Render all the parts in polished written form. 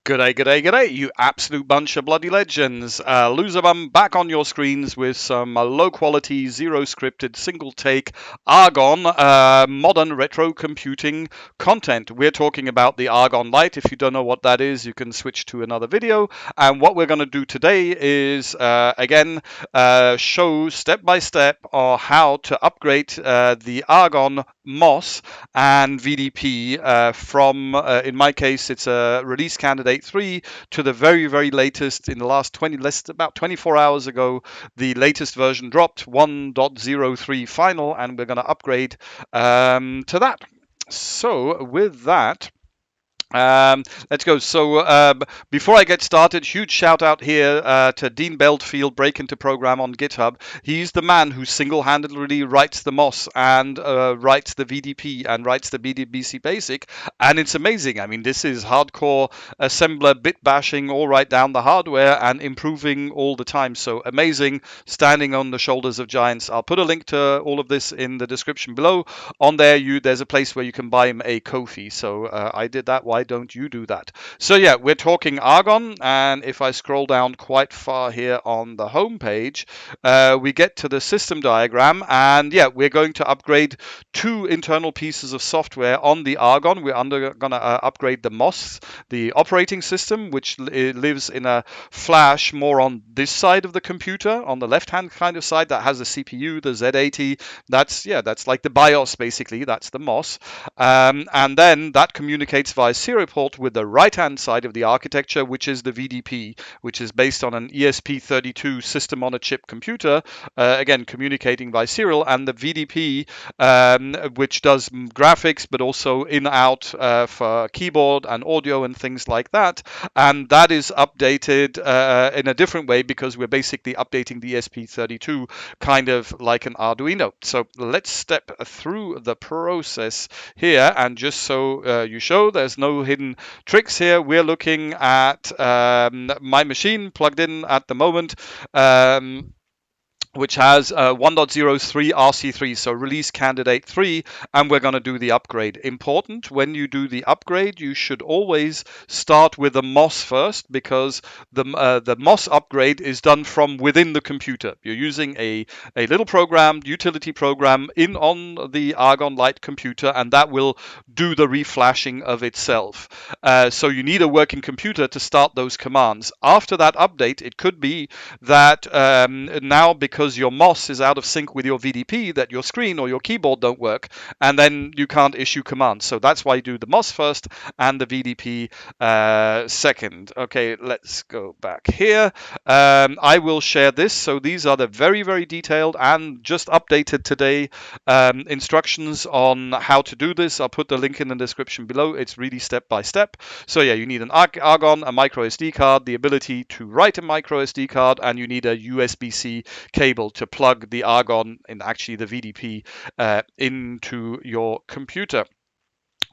G'day, g'day, g'day, you absolute bunch of bloody legends. Loserbum back on your screens with some low quality, zero scripted, single take Argon modern retro computing content. We're talking about the Argon Lite. If you don't know what that is, you can switch to another video. And what we're going to do today is, again, show step by step how to upgrade the Argon MOS and VDP from, in my case, it's a release candidate 3 to the very latest in the last about 24 hours ago. The latest version dropped, 1.03 final, and we're going to upgrade to that. So with that, let's go. So before I get started, huge shout out here to Dean Beltfield, Break Into Program on GitHub. He's the man who single-handedly writes the MOS and writes the VDP and writes the BC Basic, and it's amazing. I mean, this is hardcore assembler bit bashing all right down the hardware and improving all the time. So amazing, standing on the shoulders of giants. I'll put a link to all of this in the description below. On there, there's a place where you can buy him a Ko-fi. So I did that. Why don't you do that? So yeah, we're talking Argon, and if I scroll down quite far here on the home page, we get to the system diagram, and yeah, we're going to upgrade two internal pieces of software on the Argon. We're going to upgrade the MOS, the operating system, which lives in a flash more on this side of the computer, on the left-hand kind of side, that has a CPU, the Z80. That's like the BIOS basically. That's the MOS, and then that communicates via serial port with the right-hand side of the architecture, which is the VDP, which is based on an ESP32 system-on-a-chip computer, again, communicating by serial, and the VDP, which does graphics, but also in-out for keyboard and audio and things like that, and that is updated in a different way because we're basically updating the ESP32 kind of like an Arduino. So let's step through the process here, and just so you show there's no hidden tricks here, we're looking at my machine plugged in at the moment, which has 1.03 RC3, so release candidate 3, and we're going to do the upgrade. Important, when you do the upgrade, you should always start with the MOS first, because the MOS upgrade is done from within the computer. You're using a little program, utility program, on the Argon Lite computer, and that will do the reflashing of itself. So you need a working computer to start those commands. After that update, it could be that now, because your MOS is out of sync with your VDP, that your screen or your keyboard don't work, and then you can't issue commands. So that's why you do the MOS first and the VDP second. Okay, let's go back here. I will share this. So these are the very detailed and just updated today instructions on how to do this. I'll put the link in the description below. It's really step by step. So yeah, you need an Argon, a micro SD card, the ability to write a micro SD card, and you need a USB-C cable to plug the Argon, and actually the VDP, into your computer.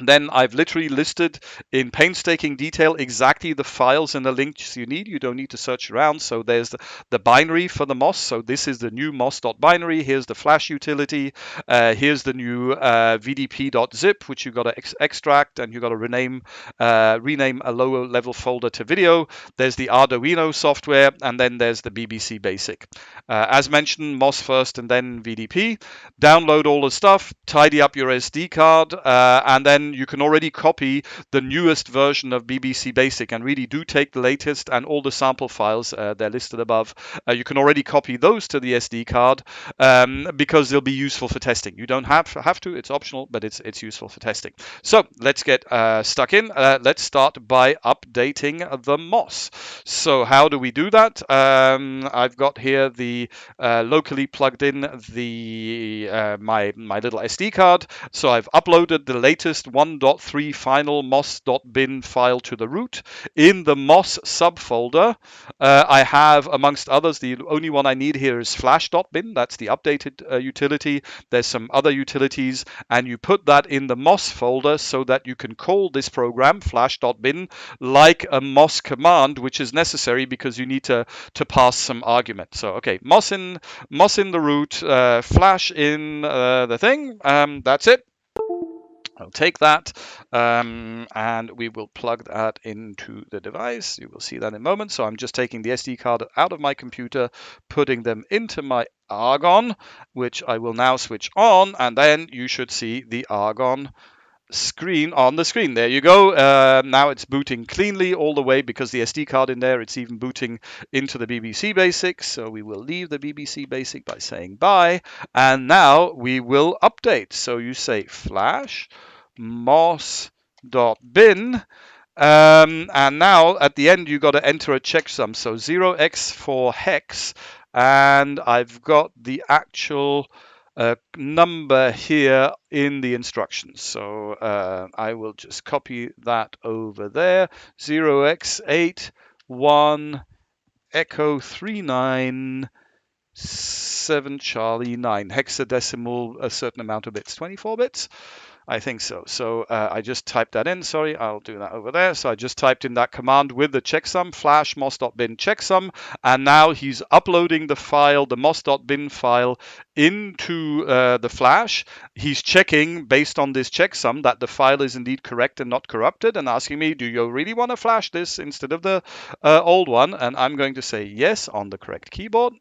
Then I've literally listed in painstaking detail exactly the files and the links you need. You don't need to search around. So there's the binary for the MOS. So this is the new MOS.binary. Here's the flash utility. Here's the new VDP.zip, which you've got to extract, and you've got to rename a lower level folder to video. There's the Arduino software, and then there's the BBC Basic. As mentioned, MOS first and then VDP. Download all the stuff, tidy up your SD card, and then you can already copy the newest version of BBC Basic, and really do take the latest and all the sample files, they're listed above. You can already copy those to the SD card because they'll be useful for testing. You don't have to, it's optional, but it's useful for testing. So let's get stuck in. Let's start by updating the MOS. So how do we do that? I've got here the locally plugged in the my little SD card. So I've uploaded the latest 1.3 final mos.bin file to the root. In the MOS subfolder, I have, amongst others, the only one I need here is flash.bin. That's the updated utility. There's some other utilities, and you put that in the MOS folder so that you can call this program, flash.bin, like a MOS command, which is necessary because you need to pass some argument. So, okay, MOS in the root, flash in the thing. That's it. I'll take that and we will plug that into the device. You will see that in a moment. So I'm just taking the SD card out of my computer, putting them into my Agon, which I will now switch on, and then you should see the Agon screen on the screen. There you go. Now it's booting cleanly all the way because the SD card in there, it's even booting into the BBC Basic. So we will leave the BBC Basic by saying bye. And now we will update. So you say flash mos.bin. And now at the end, you got to enter a checksum. So 0x for hex. And I've got the actual number here in the instructions. So I will just copy that over there. 0x81 echo 397 Charlie 9 hexadecimal, a certain amount of bits, 24 bits. I think so. So I just typed that in. Sorry, I'll do that over there. So I just typed in that command with the checksum, flash mos.bin checksum, and now he's uploading the file, the mos.bin file, into the flash. He's checking based on this checksum that the file is indeed correct and not corrupted, and asking me, do you really want to flash this instead of the old one? And I'm going to say yes on the correct keyboard.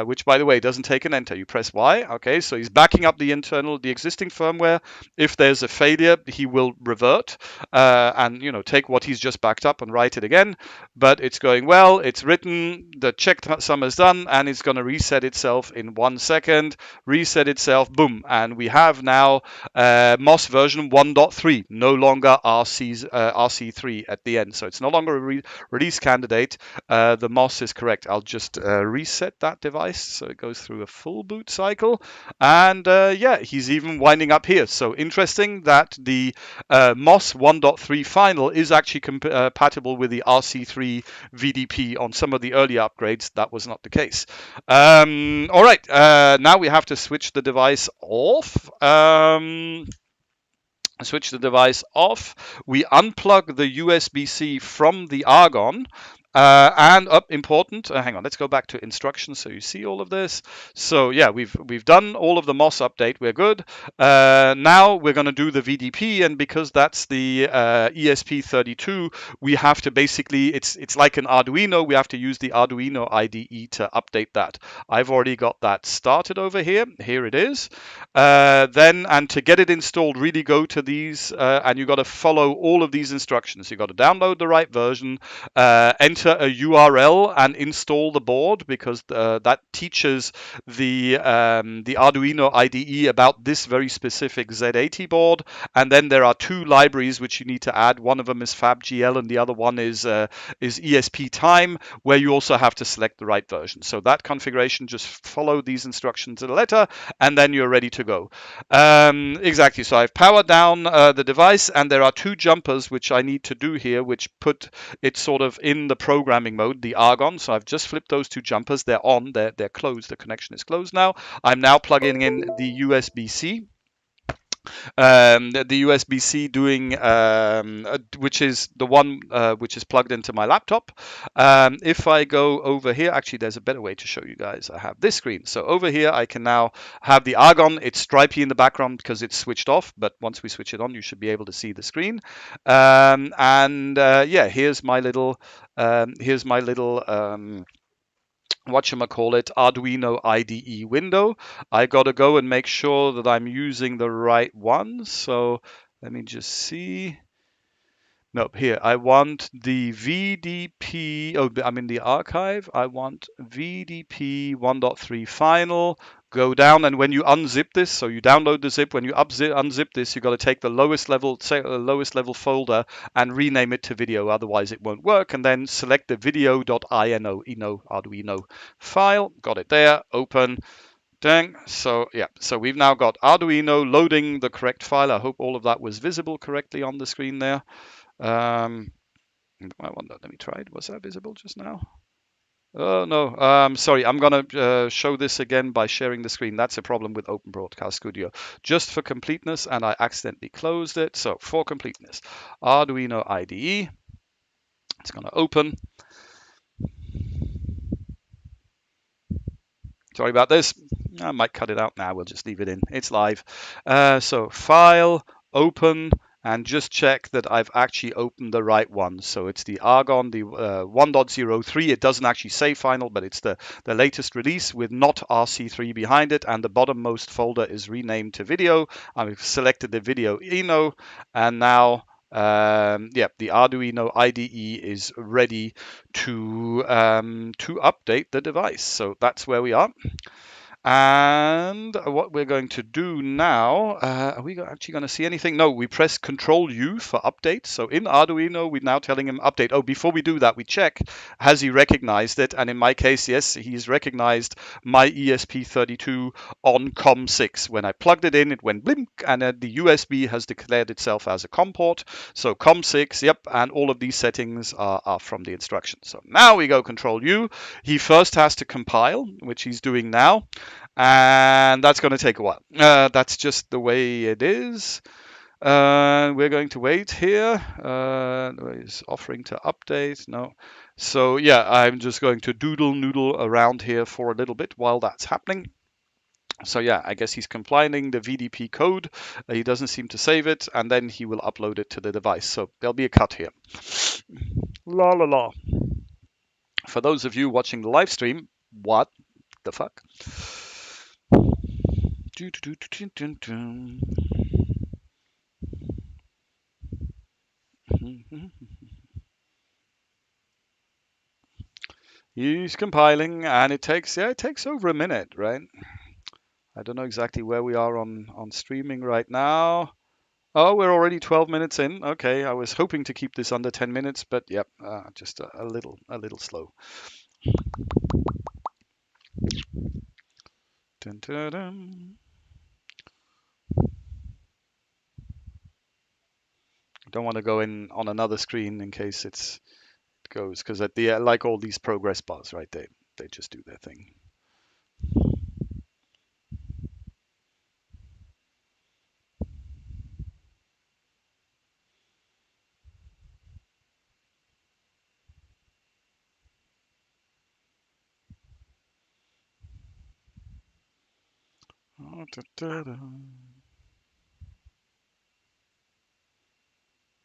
Which, by the way, doesn't take an enter. You press Y. Okay, so he's backing up the existing firmware. If there's a failure, he will revert and take what he's just backed up and write it again. But it's going well. It's written. The checksum is done, and it's going to reset itself in 1 second. Reset itself. Boom, and we have now MOS version 1.3. No longer RC3 at the end. So it's no longer a release candidate. The MOS is correct. I'll just reset that device so it goes through a full boot cycle, and yeah, he's even winding up here. So interesting that the MOS 1.3 final is actually compatible with the RC3 VDP. On some of the earlier upgrades that was not the case. All right, now we have to switch the device off. Switch the device off. We unplug the USB-C from the Agon. And up important, hang on, let's go back to instructions so you see all of this. So yeah, we've done all of the MOS update, we're good. Now we're going to do the VDP, and because that's the ESP32, we have to basically, it's like an Arduino, we have to use the Arduino IDE to update that. I've already got that started over here. Here it is. And to get it installed, really go to these, and you've got to follow all of these instructions. You've got to download the right version, enter a URL and install the board, because that teaches the Arduino IDE about this very specific Z80 board. And then there are 2 libraries which you need to add. One of them is FabGL and the other one is ESP Time, where you also have to select the right version. So that configuration, just follow these instructions to the letter, and then you're ready to go. Exactly. So I've powered down the device, and there are 2 jumpers which I need to do here, which put it sort of in the programming mode, the Agon. So I've just flipped those 2 jumpers. They're on. They're closed. The connection is closed now. I'm now plugging in the USB-C. The USB-C doing, which is the one which is plugged into my laptop. If I go over here, actually there's a better way to show you guys. I have this screen. So over here I can now have the Agon. It's stripy in the background because it's switched off, but once we switch it on, you should be able to see the screen. Yeah, here's my little Arduino IDE window. I got to go and make sure that I'm using the right one. So let me just see. Nope, here, I want the VDP, oh, I'm in the archive. I want VDP 1.3 final. Go down, and when you unzip this, so you download the zip, when you unzip this, you've got to take the lowest level folder and rename it to video, otherwise it won't work, and then select the video.ino Arduino file. Got it there, open. Dang. So yeah, so we've now got Arduino loading the correct file. I hope all of that was visible correctly on the screen there. I wonder, let me try it. Was that visible just now? Oh no, sorry, I'm gonna show this again by sharing the screen. That's a problem with Open Broadcast Studio. Just for completeness, and I accidentally closed it. So for completeness, Arduino IDE, it's gonna open. Sorry about this. I might cut it out now. We'll just leave it in. It's live. So file, open, and just check that I've actually opened the right one. So it's the Agon, the 1.03. It doesn't actually say final, but it's the latest release with not RC3 behind it. And the bottommost folder is renamed to video. I've selected the video Eno, and now yeah, the Arduino IDE is ready to update the device. So that's where we are. And what we're going to do now, are we actually going to see anything? No, we press Control U for update. So in Arduino, we're now telling him update. Oh, before we do that, we check, has he recognized it? And in my case, yes, he's recognized my ESP32 on COM6. When I plugged it in, it went blink, and the USB has declared itself as a COM port. So COM6, yep, and all of these settings are from the instructions. So now we go Control U. He first has to compile, which he's doing now, and that's going to take a while. That's just the way it is. We're going to wait here. He's offering to update. No. So yeah, I'm just going to doodle noodle around here for a little bit while that's happening. So yeah, I guess he's compiling the VDP code. He doesn't seem to save it, and then he will upload it to the device. So there'll be a cut here. La la la. For those of you watching the live stream, what the fuck? He's compiling, and it takes over a minute, right? I don't know exactly where we are on streaming right now. Oh, we're already 12 minutes in. Okay, I was hoping to keep this under 10 minutes, but yep, just a little slow. Dun, dun, dun. Don't want to go in on another screen in case it goes, because at the like all these progress bars, right? They just do their thing. Oh, da, da, da.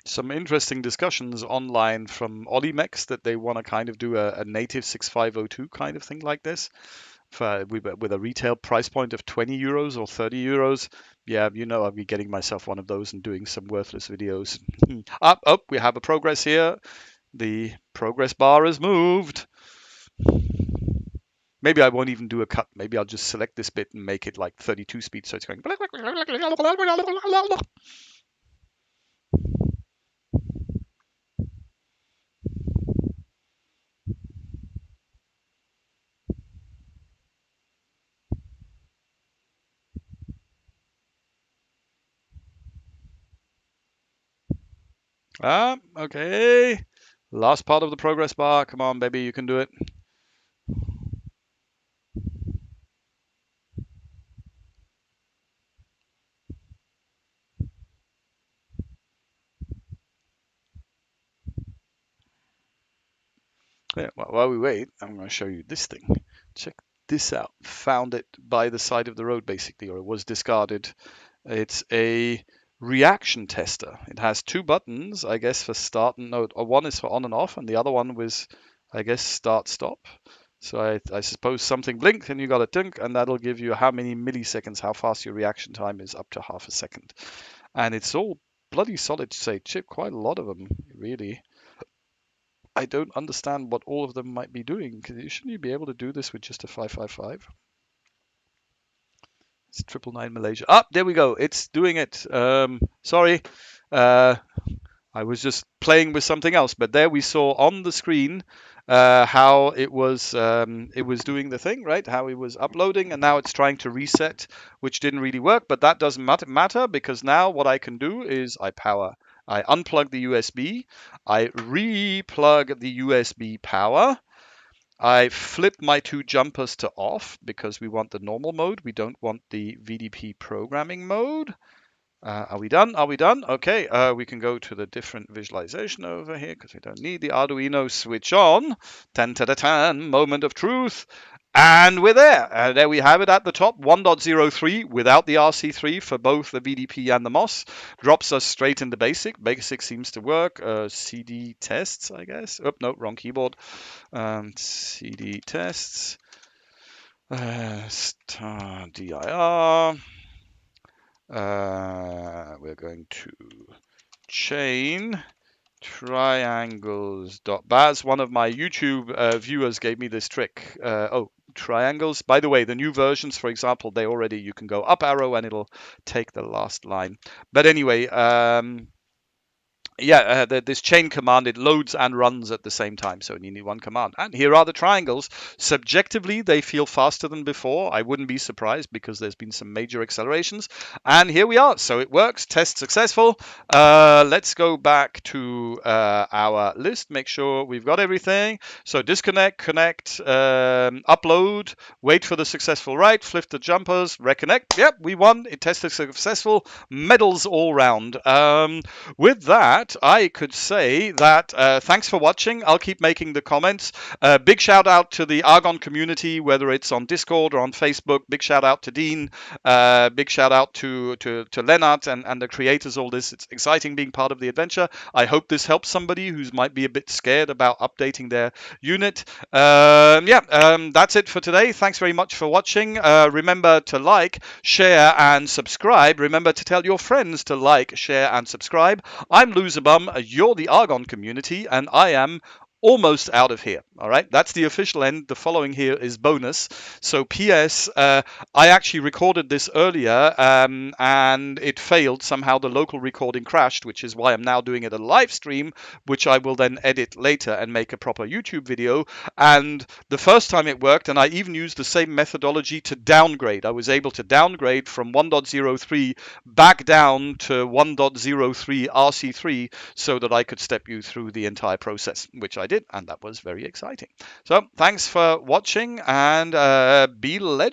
Some interesting discussions online from Olimex that they want to kind of do a native 6502 kind of thing like this with a retail price point of 20 euros or 30 euros. Yeah, I'll be getting myself one of those and doing some worthless videos. We have a progress here. The progress bar has moved. Maybe I won't even do a cut. Maybe I'll just select this bit and make it like 32 speed, so it's going. Okay. Last part of the progress bar. Come on, baby, you can do it. Yeah, well, while we wait, I'm going to show you this thing. Check this out. Found it by the side of the road, basically, or it was discarded. It's a reaction tester. It has two buttons, I guess, for start and no, or one is for on and off, and the other one was, I guess, start stop. So I suppose something blinked and you got a dunk, and that'll give you how many milliseconds, how fast your reaction time is, up to half a second. And it's all bloody solid state chip, quite a lot of them, really. I don't understand what all of them might be doing, because shouldn't you be able to do this with just a 555? It's 999 Malaysia. There we go. It's doing it. Sorry. I was just playing with something else, but there we saw on the screen how it was doing the thing, right? How it was uploading, and now it's trying to reset, which didn't really work, but that doesn't matter because now what I can do is I unplug the USB, I re-plug the USB power, I flip my two jumpers to off because we want the normal mode, we don't want the VDP programming mode. Are we done? Are we done? Okay, we can go to the different visualization over here because we don't need the Arduino. Switch on. Tan ta ta tan. Moment of truth. And we're there. There we have it at the top, 1.03 without the RC3 for both the VDP and the MOS. Drops us straight into BASIC. BASIC seems to work. CD tests, I guess. Oh, no, wrong keyboard. CD tests. Star dir. We're going to chain triangles.baz. One of my YouTube viewers gave me this trick. Triangles. By the way, the new versions, for example, you can go up arrow and it'll take the last line. But anyway, this chain command, it loads and runs at the same time, so you need one command. And here are the triangles. Subjectively, they feel faster than before. I wouldn't be surprised because there's been some major accelerations. And here we are. So it works. Test successful. Let's go back to our list. Make sure we've got everything. So disconnect, connect, upload, wait for the successful write, flip the jumpers, reconnect. Yep, we won. It tested successful. Medals all round. With that, I could say that thanks for watching. I'll keep making the comments. Big shout out to the Agon community, whether it's on Discord or on Facebook. Big shout out to Dean. Big shout out to Lennart and the creators of all this. It's exciting being part of the adventure. I hope this helps somebody who might be a bit scared about updating their unit. That's it for today. Thanks very much for watching. Remember to like, share, and subscribe. Remember to tell your friends to like, share, and subscribe. I'm Loserbum, you're the Agon community, and I am almost out of here. All right, that's the official end. The following here is bonus. So PS, I actually recorded this earlier and it failed. Somehow the local recording crashed, which is why I'm now doing it a live stream, which I will then edit later and make a proper YouTube video. And the first time it worked, and I even used the same methodology to downgrade. I was able to downgrade from 1.03 back down to 1.03 RC3 so that I could step you through the entire process, which I did, and that was very exciting. So thanks for watching, and be legend.